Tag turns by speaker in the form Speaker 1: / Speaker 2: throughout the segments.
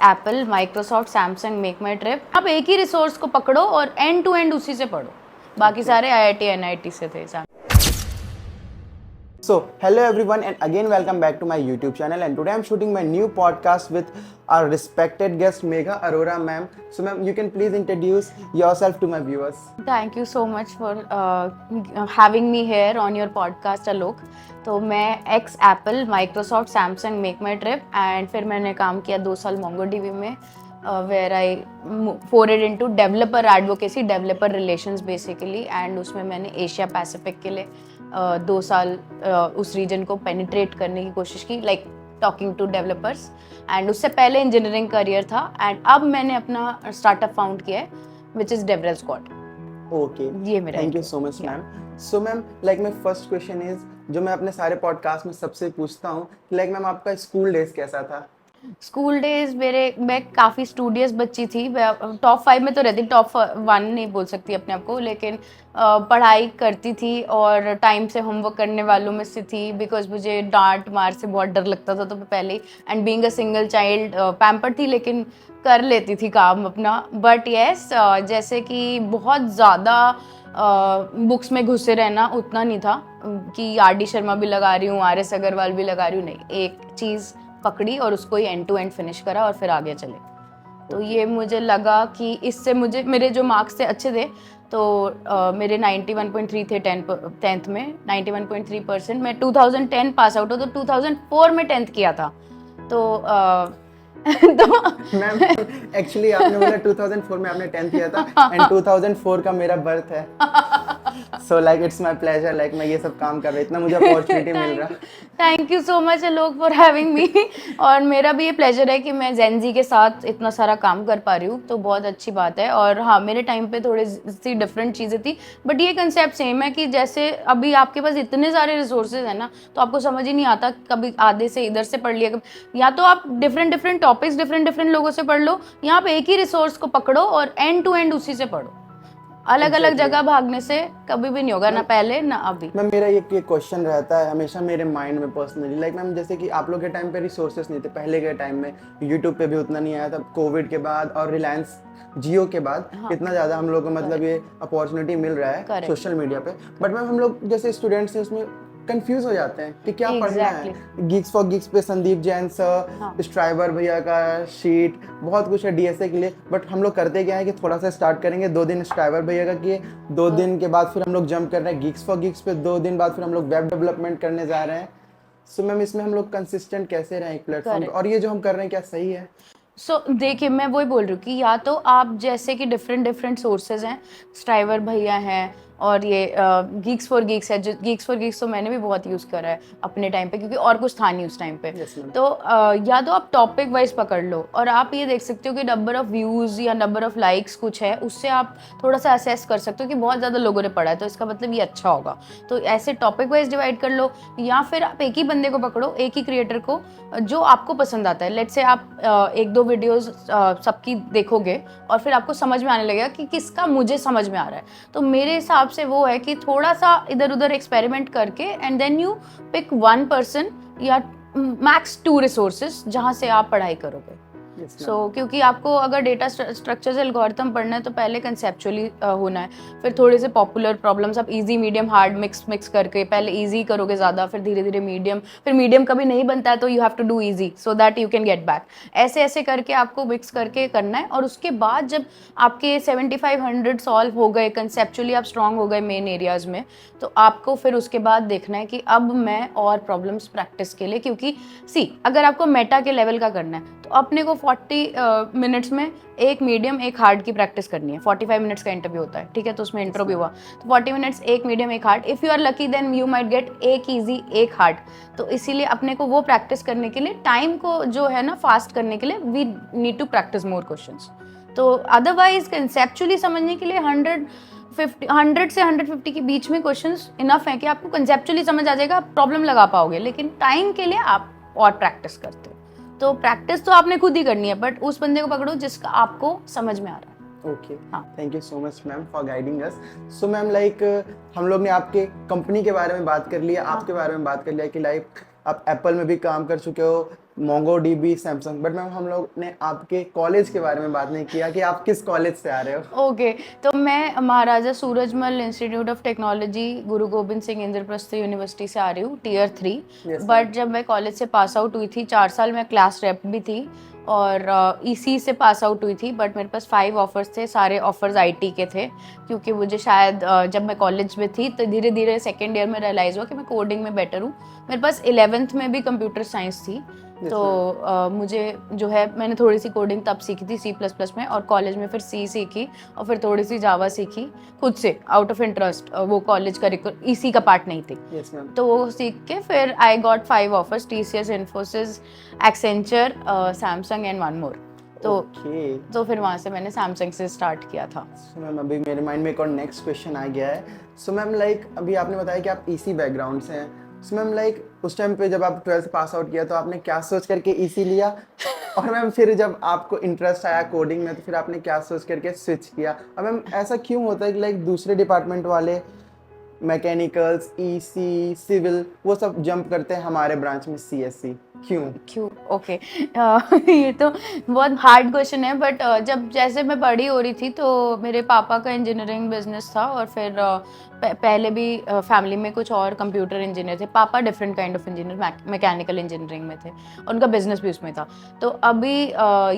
Speaker 1: Apple, Microsoft, Samsung, make माई trip. आप एक ही resource को पकड़ो और एंड टू एंड उसी से पढ़ो। बाकी सारे IIT NIT से थे।
Speaker 2: So, hello everyone and again welcome back to my YouTube channel, and today I'm shooting my new podcast with our respected guest Megha Arora ma'am. So ma'am, you can please introduce yourself to my viewers.
Speaker 1: Thank you so much for having me here on your podcast Alok. तो मैं ex Apple, Microsoft, Samsung, MakeMyTrip and फिर मैंने काम किया 2 साल MongoDB में, where I forayed into developer advocacy, developer relations basically. And उसमें मैंने एशिया पैसिफिक के लिए 2 साल उस रीजन को पेनिट्रेट करने की कोशिश की, like talking to developers. And उससे पहले इंजीनियरिंग करियर था एंड अब मैंने अपना स्टार्टअप फाउंड किया है which is DevRel Squad.
Speaker 2: Okay.
Speaker 1: ये मेरा
Speaker 2: Thank you so much, ma'am. So ma'am, like my first question is, जो मैं अपने सारे पॉडकास्ट में सबसे पूछता हूँ, like मैम आपका स्कूल डेज कैसा था?
Speaker 1: स्कूल डेज मैं काफ़ी स्टूडियस बच्ची थी। टॉप 5 में तो रहती, टॉप 1 नहीं बोल सकती अपने आप को, लेकिन पढ़ाई करती थी और टाइम से होमवर्क करने वालों में से थी। बिकॉज मुझे डांट मार से बहुत डर लगता था तो मैं पहले ही, and being a single child, pampered थी लेकिन कर लेती थी काम अपना। बट येस, जैसे कि बहुत ज़्यादा बुक्स में घुसे रहना उतना नहीं था कि RD शर्मा भी लगा रही हूँ, RS अग्रवाल भी लगा रही हूँ, नहीं, एक चीज़ पकड़ी और उसको ही एंड टू एंड फिनिश करा और फिर आगे चले। तो ये मुझे लगा कि इससे मुझे, मेरे जो मार्क्स थे अच्छे थे, तो मेरे 91.3 थे 10th में, 91.3%। मैं 2010 पास आउट हो, तो 2004 में 10th किया था। तो
Speaker 2: तो मैम एक्चुअली आपने बोला 2004 में आपने 10th किया था एंड 2004 का मेरा बर्थ है। So like it's my pleasure, like मैं ये सब काम कर रहा हूँ, इतना मुझे अपॉर्चुनिटी मिल रहा।
Speaker 1: थैंक यू सो मच लोग फॉर हैविंग मी। और मेरा भी ये प्लेजर है कि मैं जेन जी के साथ इतना सारा काम कर पा रही हूँ, तो बहुत अच्छी बात है। और हाँ, मेरे टाइम पे थोड़ी सी डिफरेंट चीज़ें थी, बट ये कंसेप्ट सेम है कि जैसे अभी आपके पास इतने सारे रिसोर्सेज हैं ना, तो आपको समझ ही नहीं आता, कभी आधे से इधर से पढ़ लिया, या तो आप डिफरेंट टॉपिक्स डिफरेंट लोगों से पढ़ लो, या आप एक ही रिसोर्स को पकड़ो और एंड टू एंड उसी से पढ़ो। अलग अलग जगह भागने से कभी भी नहीं होगा, ना पहले ना अभी।
Speaker 2: मैम मेरा ये क्वेश्चन रहता है हमेशा मेरे माइंड में पर्सनली, लाइक मैम जैसे कि आप लोग के टाइम पे रिसोर्सेस नहीं थे, पहले के टाइम में यूट्यूब पे भी उतना नहीं आया था, कोविड के बाद और रिलायंस जियो के बाद इतना ज़्यादा हम लोग को मतलब ये अपॉर्चुनिटी मिल रहा है सोशल मीडिया पे। बट मैम हम लोग जैसे स्टूडेंट्स हैं उसमें कंफ्यूज हो जाते हैं कि क्या पढ़ना है। गीक्स फॉर गीक्स पे संदीप जैन सर, स्ट्राइवर भैया का शीट, बहुत कुछ है DSA के लिए। बट हम लोग करते क्या है कि थोड़ा सा स्टार्ट करेंगे, 2 दिन स्ट्राइवर भैया का किए, 2 दिन के बाद फिर हम लोग जंप कर रहे हैं गीक्स फॉर गीक्स पे, 2 दिन बाद फिर हम लोग वेब डेवलपमेंट करने जा रहे हैं। सो मैम इसमें हम लोग कंसिस्टेंट कैसे रहें एक प्लेटफॉर्म, और ये जो हम कर रहे हैं क्या सही है?
Speaker 1: देखिए, मैं वही बोल रही हूँ कि या तो आप जैसे कि डिफरेंट सोर्सेज हैं, स्ट्राइवर भैया हैं और ये गीक्स फॉर गीक्स है, जो गीक्स फॉर गीक्स तो मैंने भी बहुत यूज़ करा है अपने टाइम पे, क्योंकि और कुछ था नहीं उस टाइम पे। तो या तो आप टॉपिक वाइज पकड़ लो, और आप ये देख सकते हो कि नंबर ऑफ व्यूज़ या नंबर ऑफ लाइक्स कुछ है, उससे आप थोड़ा सा असेस कर सकते हो कि बहुत ज़्यादा लोगों ने पढ़ा है तो इसका मतलब ये अच्छा होगा। तो ऐसे टॉपिक वाइज डिवाइड कर लो, या फिर आप एक ही बंदे को पकड़ो, एक ही क्रिएटर को जो आपको पसंद आता है। लेट्स से आप 1-2 वीडियोज़ सबकी देखोगे और फिर आपको समझ में आने लगेगा कि किसका मुझे समझ में आ रहा है। तो मेरे हिसाब से वो है कि थोड़ा सा इधर उधर एक्सपेरिमेंट करके and then you pick 1 person या मैक्स 2 रिसोर्सेज जहाँ से आप पढ़ाई करोगे। क्योंकि आपको अगर डेटा स्ट्रक्चर से एल्गोरिथम पढ़ना है तो पहले कंसेप्चुअली होना है, फिर थोड़े से पॉपुलर प्रॉब्लम्स आप इजी मीडियम हार्ड मिक्स करके पहले इजी करोगे ज़्यादा, फिर धीरे धीरे मीडियम, फिर मीडियम कभी नहीं बनता है तो you have to do easy so that you can get back. ऐसे करके आपको मिक्स करके करना है, और उसके बाद जब आपके 7500 सॉल्व हो गए, कंसेप्चुअली आप स्ट्रांग हो गए मेन एरियाज में, तो आपको फिर उसके बाद देखना है कि अब मैं और प्रॉब्लम्स प्रैक्टिस के लिए, क्योंकि अगर आपको मेटा के लेवल का करना है तो अपने को 40 मिनट्स में एक मीडियम एक हार्ड की प्रैक्टिस करनी है। 45 मिनट्स का इंटरव्यू होता है, ठीक है, तो उसमें इंटरव्यू हुआ तो 40 मिनट्स एक मीडियम एक hard. If you are lucky then you might get एक ईजी एक हार्ड। तो इसीलिए अपने को वो प्रैक्टिस करने के लिए, टाइम को जो है ना फास्ट करने के लिए, we need to practice more questions. तो अदरवाइज कंसेप्चुअली समझने के लिए 100 से 150 के बीच में क्वेश्चंस इनफ है कि आपको कंसेप्चुअली समझ आ जाएगा, आप प्रॉब्लम लगा पाओगे। लेकिन टाइम के लिए आप और प्रैक्टिस करते हो, तो प्रैक्टिस तो आपने खुद ही करनी है, बट उस बंदे को पकड़ो जिसका आपको समझ में आ रहा है।
Speaker 2: Okay, thank you so much ma'am for guiding us. So ma'am like हम लोग ने आपके कंपनी के बारे में बात कर लिया, आपके बारे में बात कर लिया कि लाइक आप एप्पल में भी काम कर चुके हो, Mongo dB, Samsung, but ma'am हम लोग ने आपके कॉलेज के बारे में बात नहीं किया कि आप किस कॉलेज से आ रहे हो।
Speaker 1: ओके, तो मैं महाराजा Surajmal institute of technology Guru Gobind Singh Indraprastha university से आ रही हूँ, टीयर 3।
Speaker 2: Yes,
Speaker 1: but
Speaker 2: ma'am.
Speaker 1: जब मैं कॉलेज से पास आउट हुई थी, 4 साल मैं क्लास रेप भी थी और ईसी से पास आउट हुई थी। बट मेरे पास 5 ऑफर्स थे, सारे ऑफर्स आईटी के थे, क्योंकि मुझे शायद जब मैं कॉलेज में थी तो धीरे धीरे सेकेंड ईयर में रियलाइज़ हुआ कि मैं कोडिंग में बेटर हूँ। मेरे पास 11th में भी कंप्यूटर साइंस थी।
Speaker 2: Yes,
Speaker 1: तो मुझे जो है, मैंने थोड़ी सी कोडिंग तब सीखी थी C++ में, और कॉलेज में फिर सी सीखी और फिर थोड़ी सी जावा सीखी खुद से आउट ऑफ इंटरेस्ट। वो कॉलेज करिकुलम इसी का पार्ट नहीं थी।
Speaker 2: Yes, ma'am.
Speaker 1: तो वो सीख के फिर I got 5 offers, TCS, Infosys, Accenture, Samsung and one more. तो
Speaker 2: Okay.
Speaker 1: तो फिर वहाँ से मैंने सैमसंग से स्टार्ट किया था।
Speaker 2: सो मैम अभी मेरे माइंड में एक और नेक्स्ट क्वेश्चन आ गया है। सो मैम लाइक अभी आपने बताया कि आप ईसी बैकग्राउंड से हैं। सो मैम लाइक उस टाइम पे जब आप 12th पास आउट किया तो आपने क्या सोच करके ईसी लिया, और मैम फिर जब आपको इंटरेस्ट आया कोडिंग में तो फिर आपने क्या सोच करके स्विच किया, और मैम ऐसा क्यों होता है कि लाइक दूसरे डिपार्टमेंट वाले मैकेनिकल्स, ईसी, सिविल वो सब जंप करते हैं, हमारे ब्रांच में सीएससी क्यों?
Speaker 1: ओके, ये तो बहुत हार्ड क्वेश्चन है। बट जब जैसे मैं बड़ी हो रही थी तो मेरे पापा का इंजीनियरिंग बिजनेस था, और फिर पहले भी फैमिली में कुछ और कंप्यूटर इंजीनियर थे। पापा different kind of engineer, mechanical engineering में थे, उनका बिजनेस भी उसमें था। तो अभी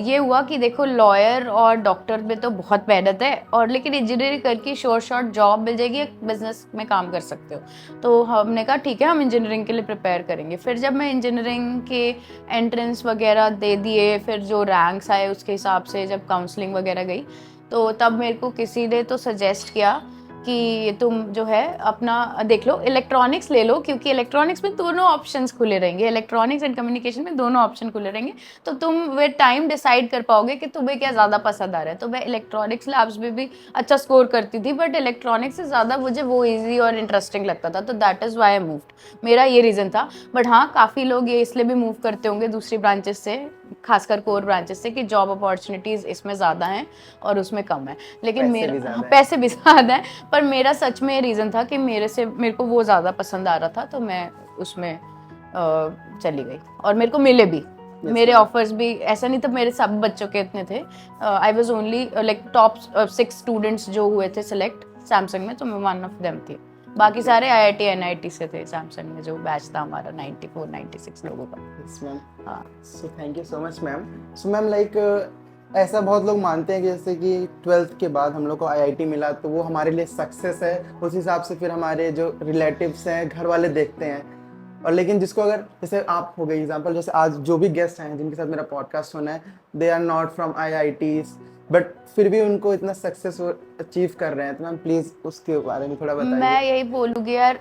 Speaker 1: ये हुआ कि देखो, लॉयर और डॉक्टर में तो बहुत मेहनत है, और लेकिन इंजीनियरिंग करके शॉर्ट जॉब मिल जाएगी, एक बिजनेस में काम कर सकते हो। तो हमने कहा ठीक है, हम इंजीनियरिंग के लिए प्रिपेयर करेंगे। फिर जब मैं इंजीनियरिंग के एंट्रेंस वगैरह दे दिए, फिर जो रैंक्स आए उसके हिसाब से जब काउंसलिंग वगैरह गई, तो तब मेरे को किसी ने तो सजेस्ट किया कि तुम जो है अपना देख लो, इलेक्ट्रॉनिक्स ले लो, क्योंकि इलेक्ट्रॉनिक्स में दोनों ऑप्शंस खुले रहेंगे, इलेक्ट्रॉनिक्स एंड कम्युनिकेशन में दोनों ऑप्शन खुले रहेंगे। तो तुम वे टाइम डिसाइड कर पाओगे कि तुम्हें क्या ज़्यादा पसंद आ रहा है। तो मैं इलेक्ट्रॉनिक्स लैब्स में भी अच्छा स्कोर करती थी, बट इलेक्ट्रॉनिक्स से ज़्यादा मुझे वो ईजी और इंटरेस्टिंग लगता था, तो that is why I moved. मेरा ये रीज़न था। बट हाँ, काफ़ी लोग ये इसलिए भी मूव करते होंगे दूसरी ब्रांचेस से, खासकर कोर ब्रांचेस से, कि जॉब अपॉर्चुनिटीज़ इसमें ज़्यादा हैं और उसमें कम है। लेकिन मेरा पैसे भी ज़्यादा है, पर मेरा सच में रीज़न था कि मेरे को वो ज़्यादा पसंद आ रहा था, तो मैं उसमें चली गई, और मेरे को मिले भी। मेरे ऑफर्स भी ऐसा नहीं था मेरे सब बच्चों के इतने थे। I was only like top 6 students जो हुए थे सिलेक्ट सैमसंग में, तो मैं वन ऑफ देम थी। बाकी सारे IIT NIT से थे सैमसंग में, जो बैच था हमारा 94-96 लोगों का।
Speaker 2: Yes ma'am.
Speaker 1: हाँ,
Speaker 2: so thank you so much ma'am. So ma'am like ऐसा बहुत लोग मानते हैं कि जैसे कि 12th के बाद हम लोग को IIT मिला तो वो हमारे लिए सक्सेस है, उस हिसाब से फिर हमारे जो रिलेटिव्स हैं, घर वाले देखते हैं। और लेकिन जिसको अगर जैसे आप हो गए एग्जांपल, जैसे आज जो भी गेस्ट हैं जिनके साथ मेरा पॉडकास्ट होना है, they are not from IITs, but फिर भी उनको इतना सक्सेस अचीव कर रहे हैं, तो मैम प्लीज़ उसके बारे में थोड़ा बताइए।
Speaker 1: मैं यही बोलूँगी यार,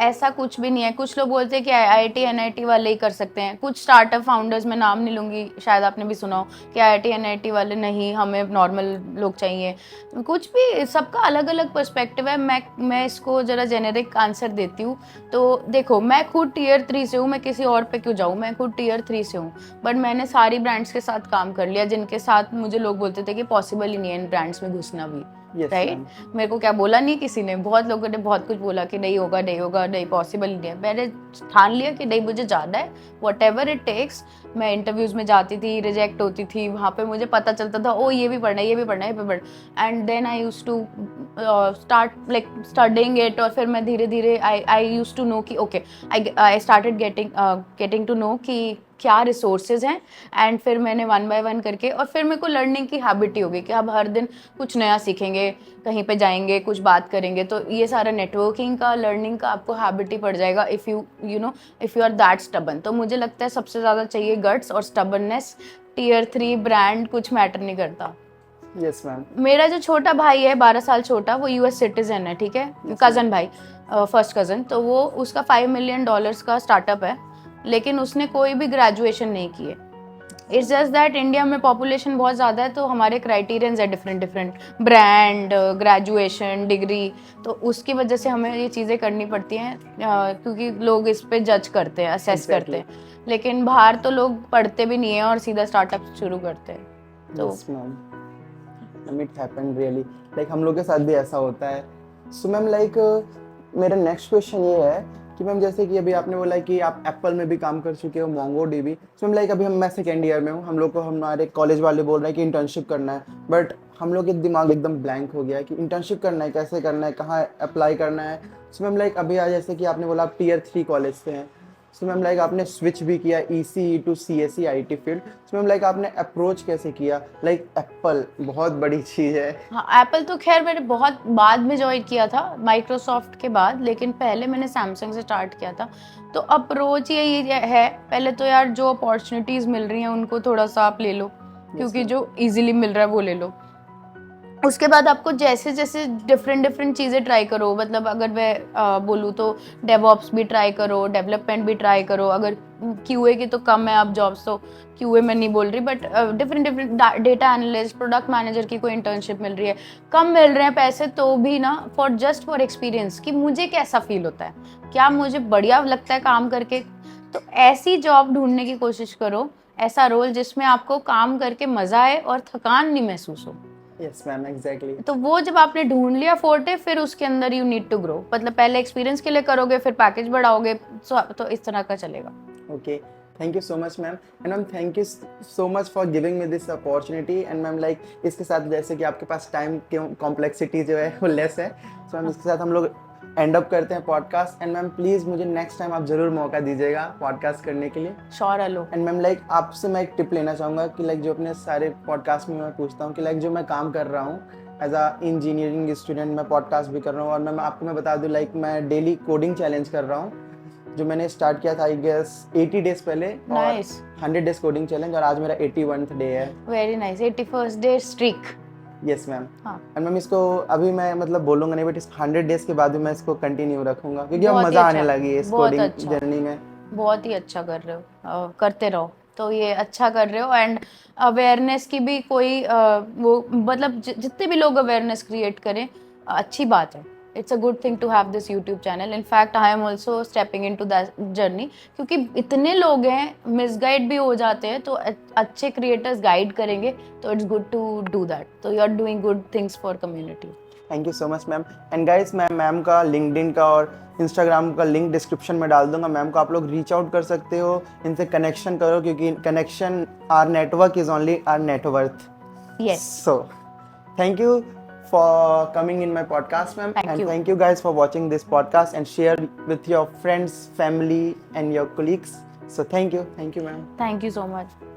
Speaker 1: ऐसा कुछ भी नहीं है। कुछ लोग बोलते हैं कि IIT NIT वाले ही कर सकते हैं। कुछ स्टार्टअप फाउंडर्स, मैं नाम नहीं लूँगी, शायद आपने भी सुना हो कि IIT NIT वाले नहीं, हमें नॉर्मल लोग चाहिए। कुछ भी, सबका अलग अलग पर्सपेक्टिव है। मैं इसको ज़रा जेनेरिक आंसर देती हूँ। तो देखो, मैं खुद टीयर 3 से हूँ, मैं किसी और पे क्यों जाऊँ, मैं खुद टीयर 3 से हूँ। बट मैंने सारी ब्रांड्स के साथ काम कर लिया, जिनके साथ मुझे लोग बोलते थे कि पॉसिबल ही नहीं है इन ब्रांड्स में घुसना भी। राइट, मेरे को क्या बोला नहीं किसी ने, बहुत लोगों ने बहुत कुछ बोला कि नहीं होगा, नहीं होगा, नहीं पॉसिबल नहीं है। मैंने ठान लिया कि नहीं, मुझे जाना है, व्हाटएवर इट टेक्स। मैं इंटरव्यूज में जाती थी, रिजेक्ट होती थी, वहाँ पे मुझे पता चलता था ओ ये भी पढ़ना है, ये भी पढ़ना है, ये भी पढ़ना। And then I used to start like studying it, और फिर मैं धीरे धीरे आई यूज्ड टू नो कि okay, I started getting to know कि क्या रिसोर्सेज हैं। एंड फिर मैंने 1 by 1 करके, और फिर मेरे को लर्निंग की हैबिट ही हो गई कि अब हर दिन कुछ नया सीखेंगे, कहीं पे जाएंगे, कुछ बात करेंगे, तो ये सारा नेटवर्किंग का, लर्निंग का आपको हैबिट ही पड़ जाएगा if you are that stubborn. तो मुझे लगता है सबसे ज़्यादा चाहिए गट्स और स्टबननेस। टीयर 3 ब्रांड कुछ मैटर नहीं करता।
Speaker 2: Yes ma'am.
Speaker 1: मेरा जो छोटा भाई है, 12 साल छोटा, वो US सिटीजन है, ठीक है, कज़न भाई, फर्स्ट कज़न। तो वो, उसका $5 million का स्टार्टअप है, लेकिन उसने कोई भी ग्रेजुएशन नहीं की है। इट्स जस्ट दैट इंडिया में पॉपुलेशन बहुत ज़्यादा है, तो हमारे क्राइटेरियंस है डिफरेंट, ब्रांड, ग्रेजुएशन, डिग्री। तो उसकी वजह से हमें ये चीज़ें करनी पड़ती हैं, क्योंकि लोग इस पे जज करते हैं, असेस करते हैं। लेकिन बाहर तो लोग पढ़ते भी नहीं है और सीधा स्टार्टअप शुरू करते हैं। तो
Speaker 2: इट हैपेंड रियली, लाइक हम लोग के साथ भी ऐसा होता है। सो मैम लाइक मेरा नेक्स्ट क्वेश्चन ये है कि मैम जैसे कि अभी आपने बोला कि आप एप्पल में भी काम कर चुके हो, मोंगो डीबी। सो मैम लाइक अभी मैं सेकेंड ईयर में हूँ, हम लोग को हमारे कॉलेज वाले बोल रहे हैं कि इंटर्नशिप करना है, बट हम लोग के दिमाग एकदम ब्लैंक हो गया है कि इंटर्नशिप करना है, कैसे करना है, कहाँ अप्लाई करना है। सो मैम लाइक अभी आज जैसे कि आपने बोला आप टीयर 3 कॉलेज से हैं, सो मैम लाइक आपने स्विच भी किया ECE टू CSE IT फील्ड। सो मैम लाइक आपने अप्रोच कैसे किया? लाइक एप्पल बहुत बड़ी चीज़ है।
Speaker 1: हाँ, एप्पल तो खैर मैंने बहुत बाद में ज्वाइन किया था, माइक्रोसॉफ्ट के बाद, लेकिन पहले मैंने सैमसंग से स्टार्ट किया था। तो अप्रोच यही है, पहले तो यार जो अपॉर्चुनिटीज़ मिल रही हैं उनको थोड़ा सा आप ले लो, क्योंकि जो इजीली मिल रहा है वो ले लो। उसके बाद आपको जैसे जैसे डिफरेंट चीज़ें ट्राई करो, मतलब अगर मैं बोलूँ तो डेवऑप्स भी ट्राई करो, डेवलपमेंट भी ट्राई करो। अगर QA की तो कम है अब जॉब्स, तो QA मैं नहीं बोल रही, but different data analyst, product manager की कोई इंटर्नशिप मिल रही है, कम मिल रहे हैं पैसे तो भी ना, फॉर एक्सपीरियंस कि मुझे कैसा फील होता है, क्या मुझे बढ़िया लगता है काम करके। तो ऐसी जॉब ढूंढने की कोशिश करो, ऐसा रोल जिसमें आपको काम करके मजा आए और थकान नहीं महसूस हो।
Speaker 2: Yes ma'am, exactly.
Speaker 1: तो वो जब आपने ढूंढ लिया फोर्टे, फिर उसके अंदर यू नीड टू ग्रो, मतलब पहले एक्सपीरियंस के लिए करोगे, फिर पैकेज बढ़ाओगे, तो इस तरह का चलेगा।
Speaker 2: Okay, thank you so much ma'am. And ma'am thank you so much for giving me this opportunity. And ma'am like इसके साथ जैसे कि आपके पास टाइम की कॉम्प्लेक्सिटी जो है वो लेस है, सो मैम इसके साथ हम लोग एंड अप करते हैं पॉडकास्ट। एंड मैम प्लीज़ मुझे नेक्स्ट टाइम आप ज़रूर मौका दीजिएगा पॉडकास्ट करने के लिए।
Speaker 1: Sure hello.
Speaker 2: And ma'am like आपसे मैं एक टिप लेना चाहूँगा कि लाइक जो अपने सारे पॉडकास्ट में मैं पूछता हूँ कि लाइक जो मैं काम कर रहा हूँ एज अ इंजीनियरिंग स्टूडेंट, मैं पॉडकास्ट भी कर रहा हूँ, और मैं आपको मैं बता दूँ लाइक मैं डेली कोडिंग चैलेंज कर रहा हूँ, जो मैंने स्टार्ट किया था आई गेस 80 डेज पहले, और
Speaker 1: नाइस,
Speaker 2: 100 डेज कोडिंग चैलेंज, और आज मेरा 81th डे है।
Speaker 1: Very nice, 81st day streak.
Speaker 2: Yes ma'am.
Speaker 1: हाँ,
Speaker 2: एंड मैम इसको अभी मैं मतलब बोलूँगा नहीं, बट इस 100 डेज के बाद भी मैं इसको कंटिन्यू रखूँगा, क्योंकि अब
Speaker 1: बहुत ही
Speaker 2: मज़ा आने
Speaker 1: अच्छा,
Speaker 2: लगी है इस
Speaker 1: बहुत
Speaker 2: कोडिंग
Speaker 1: अच्छा,
Speaker 2: जर्नी में।
Speaker 1: बहुत ही अच्छा कर रहे हो, करते रहो। तो ये अच्छा कर रहे हो, एंड अवेयरनेस की भी कोई वो मतलब जितने भी लोग अवेयरनेस क्रिएट करें, अच्छी बात है। It's a good thing to have this YouTube channel. In fact I am also stepping in to that journey, क्योंकि इतने लोग हैं, मिसगाइड भी हो जाते हैं, तो अच्छे क्रिएटर्स गाइड करेंगे, तो it's good to do that. तो you are doing good things for community.
Speaker 2: Thank you so much ma'am. And guys मैं मैम का लिंक्डइन का और इंस्टाग्राम का लिंक डिस्क्रिप्शन में डाल दूंगा, मैम को आप लोग रीच आउट कर सकते हो, इनसे कनेक्शन करो, क्योंकि connection, our network is only our net worth.
Speaker 1: Yes,
Speaker 2: so thank you for coming in my podcast ma'am, and thank you guys for watching this podcast and share with your friends, family and your colleagues. So thank you ma'am.
Speaker 1: Thank you so much.